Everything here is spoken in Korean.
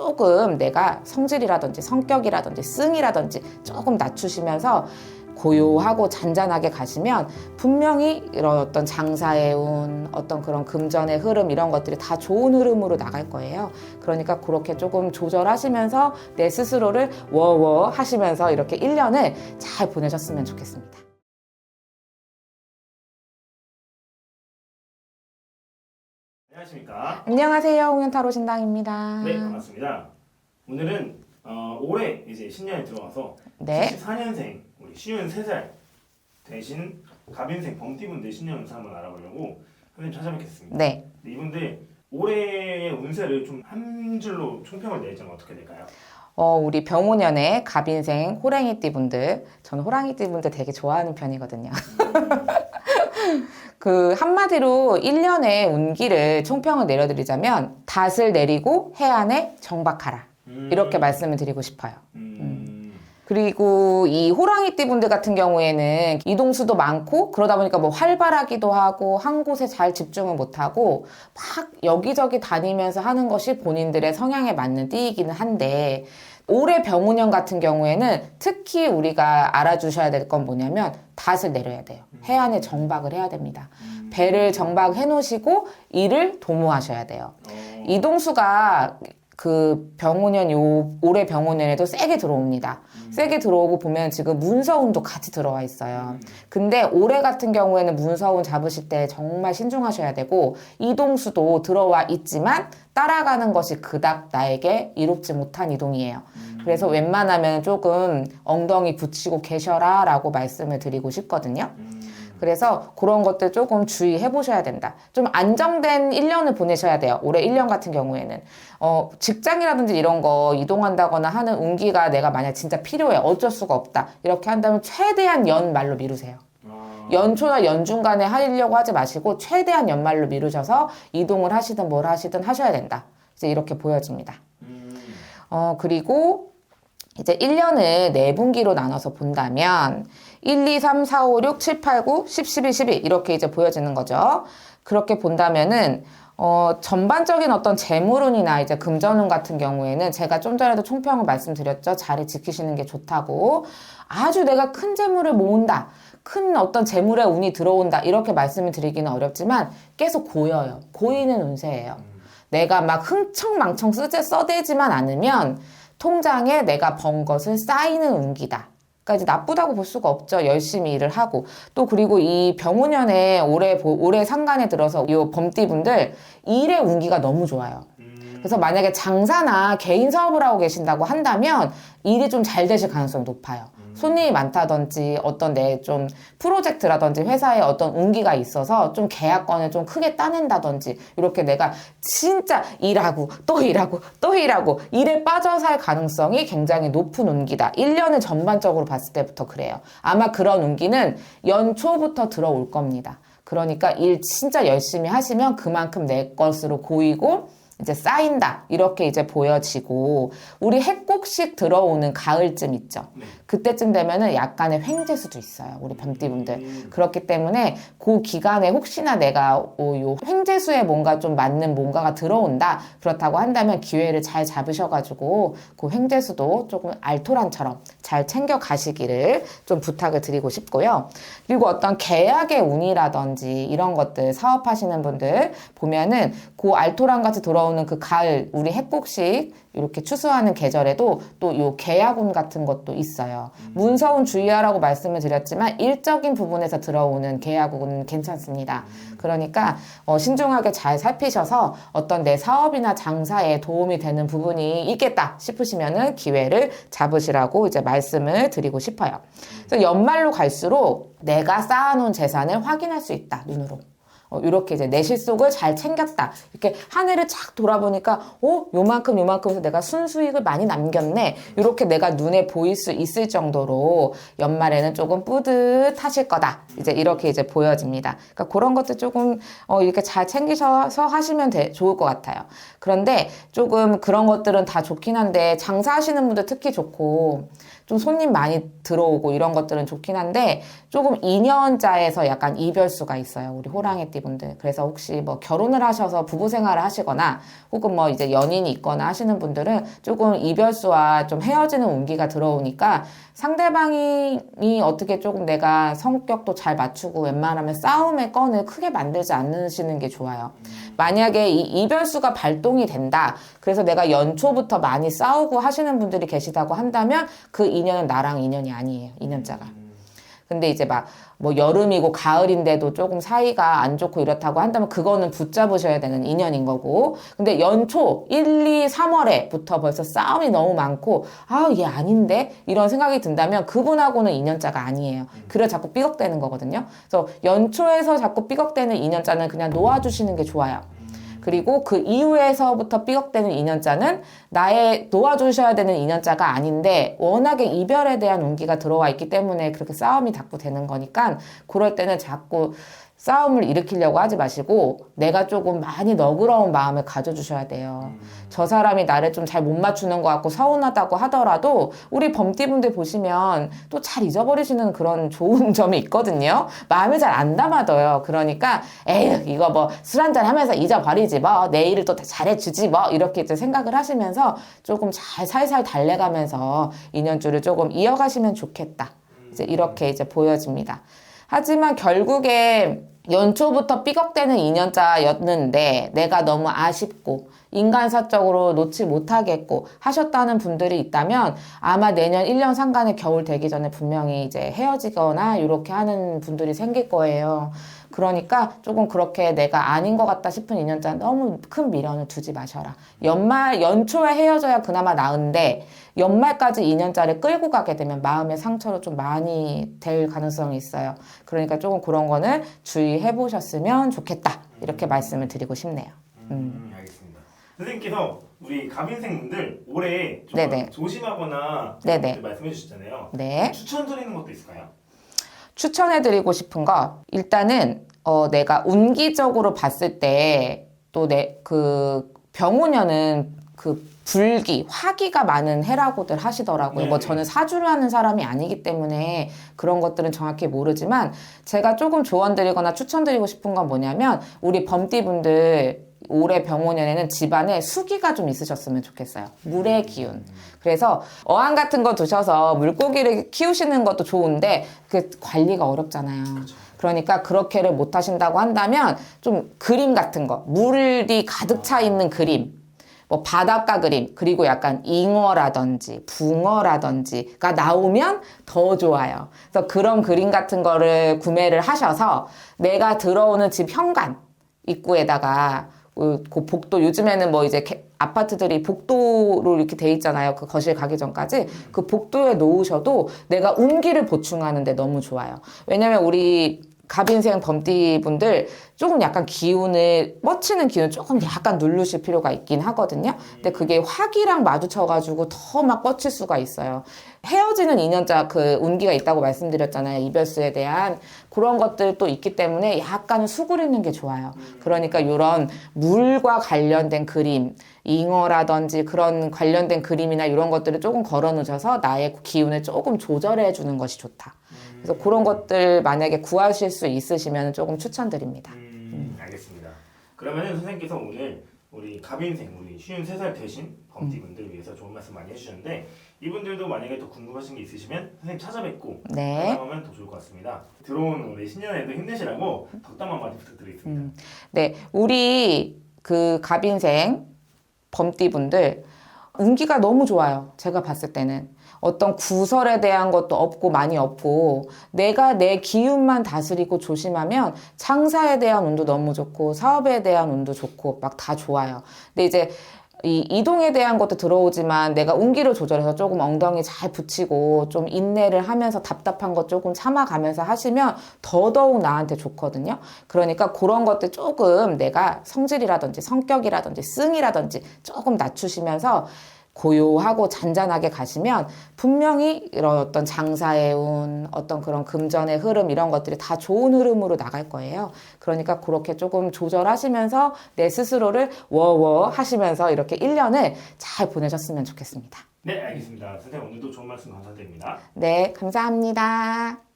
조금 내가 성질이라든지 성격이라든지 승이라든지 조금 낮추시면서 고요하고 잔잔하게 가시면 분명히 이런 어떤 장사의 운, 어떤 그런 금전의 흐름 이런 것들이 다 좋은 흐름으로 나갈 거예요. 그러니까 그렇게 조금 조절하시면서 내 스스로를 워워 하시면서 이렇게 1년을 잘 보내셨으면 좋겠습니다. 안녕하십니까. 안녕하세요. 홍윤타로 신당입니다. 네, 반갑습니다. 오늘은 올해 이제 신년에 들어와서 네. 74년생 우리 53살 되신 갑인생 범띠분들 신년 운세 한번 알아보려고 선생님 찾아뵙겠습니다. 네. 이분들 올해의 운세를 좀 한 줄로 총평을 내자면 어떻게 될까요? 우리 병오년의 갑인생 호랑이띠 분들, 저는 호랑이띠 분들 되게 좋아하는 편이거든요. 그 한마디로 1년의 운기를 총평을 내려드리자면 닷을 내리고 해안에 정박하라 이렇게 말씀을 드리고 싶어요. 그리고 이 호랑이띠 분들 같은 경우에는 이동수도 많고 그러다 보니까 뭐 활발하기도 하고 한 곳에 잘 집중을 못하고 막 여기저기 다니면서 하는 것이 본인들의 성향에 맞는 띠이기는 한데 올해 병우년 같은 경우에는 특히 우리가 알아주셔야 될 건 뭐냐면 닷을 내려야 돼요. 해안에 정박을 해야 됩니다. 배를 정박해 놓으시고 이를 도모하셔야 돼요. 이동수가 그 병오년 올해 병오년에도 세게 들어옵니다. 세게 들어오고 보면 지금 문서운도 같이 들어와 있어요. 근데 올해 같은 경우에는 문서운 잡으실 때 정말 신중하셔야 되고 이동수도 들어와 있지만 따라가는 것이 그닥 나에게 이롭지 못한 이동이에요. 그래서 웬만하면 조금 엉덩이 붙이고 계셔라 라고 말씀을 드리고 싶거든요. 그래서 그런 것들 조금 주의해 보셔야 된다. 좀 안정된 1년을 보내셔야 돼요. 올해 1년 같은 경우에는. 직장이라든지 이런 거 이동한다거나 하는 운기가 내가 만약 진짜 필요해. 어쩔 수가 없다. 이렇게 한다면 최대한 연말로 미루세요. 연초나 연중간에 하려고 하지 마시고 최대한 연말로 미루셔서 이동을 하시든 뭘 하시든 하셔야 된다. 이제 이렇게 보여집니다. 그리고 이제 1년을 4분기로 나눠서 본다면 1, 2, 3, 4, 5, 6, 7, 8, 9, 10, 11, 12 이렇게 이제 보여지는 거죠. 그렇게 본다면은 전반적인 어떤 재물운이나 이제 금전운 같은 경우에는 제가 좀 전에도 총평을 말씀드렸죠. 자리 지키시는 게 좋다고. 아주 내가 큰 재물을 모은다. 큰 어떤 재물의 운이 들어온다. 이렇게 말씀을 드리기는 어렵지만 계속 고여요. 고이는 운세예요. 내가 막 흥청망청 써대지만 않으면 통장에 내가 번 것을 쌓이는 운기다. 그러니까 이제 나쁘다고 볼 수가 없죠. 열심히 일을 하고. 또 그리고 이 병오년에 올해 상간에 들어서 이 범띠분들 일의 운기가 너무 좋아요. 그래서 만약에 장사나 개인 사업을 하고 계신다고 한다면 일이 좀 잘 되실 가능성이 높아요. 손님이 많다든지 어떤 내 좀 프로젝트라든지 회사에 어떤 운기가 있어서 좀 계약건을 좀 크게 따낸다든지 이렇게 내가 진짜 일하고 또 일하고 또 일하고 일에 빠져 살 가능성이 굉장히 높은 운기다. 1년을 전반적으로 봤을 때부터 그래요. 아마 그런 운기는 연초부터 들어올 겁니다. 그러니까 일 진짜 열심히 하시면 그만큼 내 것으로 고이고 이제 쌓인다 이렇게 이제 보여지고 우리 해곡식 들어오는 가을쯤 있죠. 그때쯤 되면은 약간의 횡재수도 있어요. 우리 범띠분들. 그렇기 때문에 그 기간에 혹시나 내가 요 횡재수에 뭔가 좀 맞는 뭔가가 들어온다 그렇다고 한다면 기회를 잘 잡으셔가지고 그 횡재수도 조금 알토란처럼 잘 챙겨 가시기를 좀 부탁을 드리고 싶고요. 그리고 어떤 계약의 운이라든지 이런 것들 사업하시는 분들 보면은 그 알토란 같이 돌아오는 그 가을 우리 해곡식 이렇게 추수하는 계절에도 또 요 계약운 같은 것도 있어요. 문서운 주의하라고 말씀을 드렸지만 일적인 부분에서 들어오는 계약운은 괜찮습니다. 그러니까 신중하게 잘 살피셔서 어떤 내 사업이나 장사에 도움이 되는 부분이 있겠다 싶으시면은 기회를 잡으시라고 이제 말씀을 드리고 싶어요. 그래서 연말로 갈수록 내가 쌓아놓은 재산을 확인할 수 있다, 눈으로. 이렇게 이제 내 실속을 잘 챙겼다. 이렇게 한 해를 착 돌아보니까, 요만큼 해서 내가 순수익을 많이 남겼네. 이렇게 내가 눈에 보일 수 있을 정도로 연말에는 조금 뿌듯하실 거다. 이제 이렇게 이제 보여집니다. 그러니까 그런 것들 조금, 이렇게 잘 챙기셔서 하시면 좋을 것 같아요. 그런데 조금 그런 것들은 다 좋긴 한데, 장사하시는 분들 특히 좋고, 좀 손님 많이 들어오고 이런 것들은 좋긴 한데 조금 인연자에서 약간 이별수가 있어요. 우리 호랑이띠 범띠분들. 그래서 혹시 뭐 결혼을 하셔서 부부 생활을 하시거나 혹은 뭐 이제 연인이 있거나 하시는 분들은 조금 이별수와 좀 헤어지는 운기가 들어오니까 상대방이 어떻게 조금 내가 성격도 잘 맞추고 웬만하면 싸움의 건을 크게 만들지 않으시는 게 좋아요. 만약에 이 이별수가 발동이 된다. 그래서 내가 연초부터 많이 싸우고 하시는 분들이 계시다고 한다면 그 인연은 나랑 인연이 아니에요. 인연자가. 근데 이제 막 뭐 여름이고 가을인데도 조금 사이가 안 좋고 이렇다고 한다면 그거는 붙잡으셔야 되는 인연인 거고. 근데 연초 1, 2, 3월에부터 벌써 싸움이 너무 많고 아, 얘 아닌데? 이런 생각이 든다면 그분하고는 인연자가 아니에요. 그래 자꾸 삐걱대는 거거든요. 그래서 연초에서 자꾸 삐걱대는 인연자는 그냥 놓아주시는 게 좋아요. 그리고 그 이후에서부터 삐걱대는 인연자는 나의 놓아주셔야 되는 인연자가 아닌데 워낙에 이별에 대한 운기가 들어와 있기 때문에 그렇게 싸움이 자꾸 되는 거니까 그럴 때는 자꾸 싸움을 일으키려고 하지 마시고 내가 조금 많이 너그러운 마음을 가져주셔야 돼요. 저 사람이 나를 좀 잘 못 맞추는 것 같고 서운하다고 하더라도 우리 범띠분들 보시면 또 잘 잊어버리시는 그런 좋은 점이 있거든요. 마음을 잘 안 담아둬요. 그러니까 에휴 이거 뭐 술 한잔 하면서 잊어버리지 뭐 내일을 또 잘해주지 뭐 이렇게 이제 생각을 하시면서 조금 잘 살살 달래가면서 인연줄을 조금 이어가시면 좋겠다. 이제 이렇게 이제 보여집니다. 하지만 결국에 연초부터 삐걱대는 인연자였는데 내가 너무 아쉽고 인간사적으로 놓지 못하겠고 하셨다는 분들이 있다면 아마 내년 1년 상간의 겨울 되기 전에 분명히 이제 헤어지거나 이렇게 하는 분들이 생길 거예요. 그러니까 조금 그렇게 내가 아닌 것 같다 싶은 인연자는 너무 큰 미련을 두지 마셔라. 연초에 헤어져야 그나마 나은데 연말까지 인연자를 끌고 가게 되면 마음의 상처로 좀 많이 될 가능성이 있어요. 그러니까 조금 그런 거는 주의해 보셨으면 좋겠다. 이렇게 말씀을 드리고 싶네요. 알겠습니다. 선생님께서 우리 갑인생분들 올해 좀 네네. 조심하거나 네네. 말씀해 주셨잖아요. 네. 추천드리는 것도 있을까요? 추천해드리고 싶은 거 일단은 내가 운기적으로 봤을 때 또 그 병오년은 그 불기, 화기가 많은 해라고들 하시더라고요. 네. 뭐 저는 사주를 하는 사람이 아니기 때문에 그런 것들은 정확히 모르지만 제가 조금 조언드리거나 추천드리고 싶은 건 뭐냐면 우리 범띠분들 올해 병오년에는 집안에 수기가 좀 있으셨으면 좋겠어요. 물의 기운. 그래서 어항 같은 거 두셔서 물고기를 키우시는 것도 좋은데 그 관리가 어렵잖아요. 그러니까 그렇게를 못 하신다고 한다면 좀 그림 같은 거, 물이 가득 차 있는 그림, 뭐 바닷가 그림, 그리고 약간 잉어라든지 붕어라든지가 나오면 더 좋아요. 그래서 그런 그림 같은 거를 구매를 하셔서 내가 들어오는 집 현관 입구에다가 그 복도 요즘에는 뭐 이제 아파트들이 복도로 이렇게 돼 있잖아요. 그 거실 가기 전까지 그 복도에 놓으셔도 내가 운기를 보충하는데 너무 좋아요. 왜냐면 우리 갑인생 범띠분들 조금 약간 기운을 뻗치는 기운 조금 약간 누르실 필요가 있긴 하거든요. 근데 그게 화기랑 마주쳐가지고 더 막 뻗칠 수가 있어요. 헤어지는 인연자 그 운기가 있다고 말씀드렸잖아요. 이별수에 대한 그런 것들도 있기 때문에 약간은 수그리는 게 좋아요. 그러니까 이런 물과 관련된 그림, 잉어라든지 그런 관련된 그림이나 이런 것들을 조금 걸어 놓으셔서 나의 기운을 조금 조절해 주는 것이 좋다. 그래서 그런 것들 만약에 구하실 수 있으시면 조금 추천드립니다. 알겠습니다. 그러면은 선생님께서 오늘 우리 갑인생, 우리 53살 되신 범띠분들 위해서 좋은 말씀 많이 해주셨는데 이분들도 만약에 더 궁금하신 게 있으시면 선생님 찾아뵙고 네. 상담하면 더 좋을 것 같습니다. 들어온 우리 신년에도 힘내시라고 덕담 한마디 부탁드리겠습니다. 네, 우리 그 갑인생 범띠분들 운기가 너무 좋아요. 제가 봤을 때는. 어떤 구설에 대한 것도 없고 많이 없고 내가 내 기운만 다스리고 조심하면 창사에 대한 운도 너무 좋고 사업에 대한 운도 좋고 막 다 좋아요. 근데 이제 이 이동에 대한 것도 들어오지만 내가 운기를 조절해서 조금 엉덩이 잘 붙이고 좀 인내를 하면서 답답한 것 조금 참아가면서 하시면 더더욱 나한테 좋거든요. 그러니까 그런 것들 조금 내가 성질이라든지 성격이라든지 승이라든지 조금 낮추시면서 고요하고 잔잔하게 가시면 분명히 이런 어떤 장사의 운, 어떤 그런 금전의 흐름 이런 것들이 다 좋은 흐름으로 나갈 거예요. 그러니까 그렇게 조금 조절하시면서 내 스스로를 워워 하시면서 이렇게 1년을 잘 보내셨으면 좋겠습니다. 네, 알겠습니다. 선생님 오늘도 좋은 말씀 감사드립니다. 네, 감사합니다.